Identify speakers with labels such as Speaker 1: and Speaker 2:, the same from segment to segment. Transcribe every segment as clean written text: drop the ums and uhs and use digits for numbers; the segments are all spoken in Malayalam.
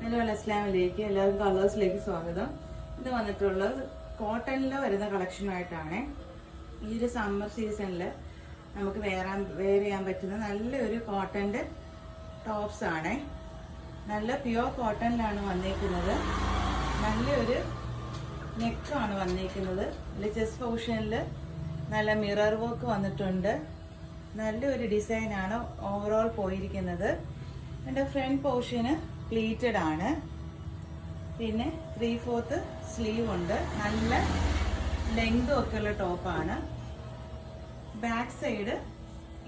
Speaker 1: ഹലോ അസ്സലാമലൈക്കും. എല്ലാവർക്കും കളേഴ്സിലേക്ക് സ്വാഗതം. ഇത് വന്നിട്ടുള്ളത് കോട്ടണിൽ വരുന്ന കളക്ഷനുമായിട്ടാണ്. ഈ ഒരു സമ്മർ സീസണിൽ നമുക്ക് വെയർ ചെയ്യാൻ പറ്റുന്ന നല്ലൊരു കോട്ടൻ്റെ ടോപ്സ് ആണ്. നല്ല പ്യുവർ കോട്ടണിലാണ് വന്നിരിക്കുന്നത്. നല്ലൊരു നെക്കാണ് വന്നിരിക്കുന്നത്. ചെസ്റ്റ് പോർഷനിൽ നല്ല മിറർ വർക്ക് വന്നിട്ടുണ്ട്. നല്ലൊരു ഡിസൈനാണ് ഓവറോൾ പോയിരിക്കുന്നത്. എൻ്റെ ഫ്രണ്ട് പോർഷന് പ്ലീറ്റഡ് ആണ്. പിന്നെ 3/4 സ്ലീവ് ഉണ്ട്. നല്ല ലെങ്തും ഒക്കെ ഉള്ള ടോപ്പാണ്. ബാക്ക് സൈഡ്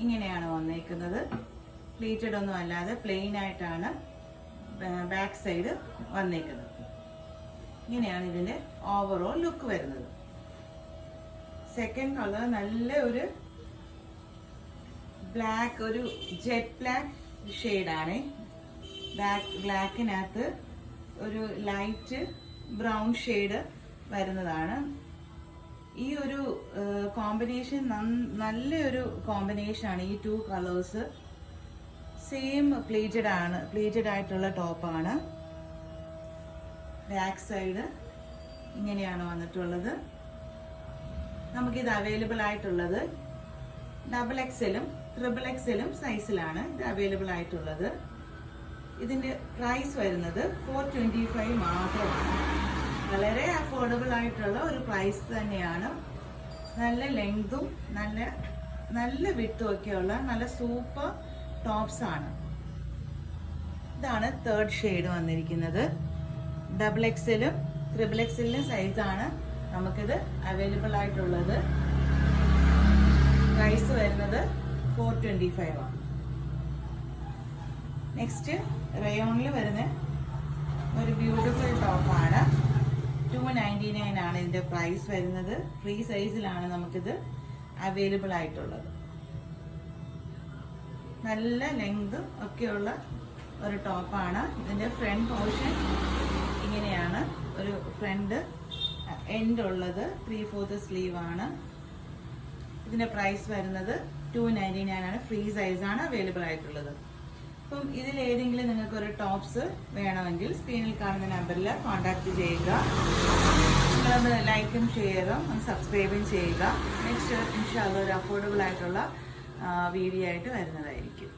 Speaker 1: ഇങ്ങനെയാണ് വന്നേക്കുന്നത്. പ്ലീറ്റഡ് ഒന്നും അല്ലാതെ പ്ലെയിൻ ആയിട്ടാണ് ബാക്ക് സൈഡ് വന്നേക്കുന്നത്. ഇങ്ങനെയാണ് ഇതിൻ്റെ ഓവറോൾ ലുക്ക് വരുന്നത്. സെക്കൻഡ് കളർ നല്ല ഒരു ബ്ലാക്ക്, ഒരു ജെറ്റ് ബ്ലാക്ക് ഷെയ്ഡാണ്. ബ്ലാക്കിനകത്ത് ഒരു ലൈറ്റ് ബ്രൗൺ ഷെയ്ഡ് വരുന്നതാണ്. ഈ ഒരു കോമ്പിനേഷൻ നല്ലൊരു കോമ്പിനേഷനാണ്. ഈ 2 കളേഴ്സ് സെയിം പ്ലീറ്റഡ് ആയിട്ടുള്ള ടോപ്പാണ്. ബാക്ക് സൈഡ് ഇങ്ങനെയാണ് വന്നിട്ടുള്ളത്. നമുക്കിത് അവൈലബിൾ ആയിട്ടുള്ളത് XXL, XXL സൈസിലാണ് ഇത് അവൈലബിൾ ആയിട്ടുള്ളത്. ഇതിൻ്റെ പ്രൈസ് വരുന്നത് 425 മാത്രമാണ്. വളരെ അഫോർഡബിൾ ആയിട്ടുള്ള ഒരു പ്രൈസ് തന്നെയാണ്. നല്ല ലെങ്തും നല്ല വിട്ടും ഒക്കെയുള്ള നല്ല സൂപ്പർ ടോപ്സ് ആണ്. ഇതാണ് തേർഡ് ഷെയ്ഡ് വന്നിരിക്കുന്നത്. XXL, XXL സൈസാണ് നമുക്കിത് അവൈലബിൾ ആയിട്ടുള്ളത്. പ്രൈസ് വരുന്നത് 425 ആണ്. നെക്സ്റ്റ് റയോണിൽ വരുന്ന ഒരു ബ്യൂട്ടിഫുൾ ടോപ്പാണ്. 299 ആണ് ഇതിൻ്റെ പ്രൈസ് വരുന്നത്. ഫ്രീ സൈസിലാണ് നമുക്കിത് അവൈലബിൾ ആയിട്ടുള്ളത്. നല്ല ലെങ്ത് ഒക്കെയുള്ള ഒരു ടോപ്പാണ്. ഇതിൻ്റെ ഫ്രണ്ട് പോർഷൻ ഇങ്ങനെയാണ്. ഒരു ഫ്രണ്ട് എൻഡ് ഉള്ളത്. 3/4 സ്ലീവ് ആണ്. ഇതിൻ്റെ പ്രൈസ് വരുന്നത് 299 ആണ്. ഫ്രീ സൈസാണ് അവൈലബിൾ ആയിട്ടുള്ളത്. അപ്പം ഇതിലേതെങ്കിലും നിങ്ങൾക്കൊരു ടോപ്സ് വേണമെങ്കിൽ സ്ക്രീനിൽ കാണുന്ന നമ്പറിൽ കോൺടാക്ട് ചെയ്യുക. നിങ്ങളത് ലൈക്കും ഷെയറും സബ്സ്ക്രൈബും ചെയ്യുക. നെക്സ്റ്റ് ഇൻഷാ അല്ലാഹ് ഒരു അഫോർഡബിൾ ആയിട്ടുള്ള വീഡിയോ ആയിട്ട് വരുന്നതായിരിക്കും.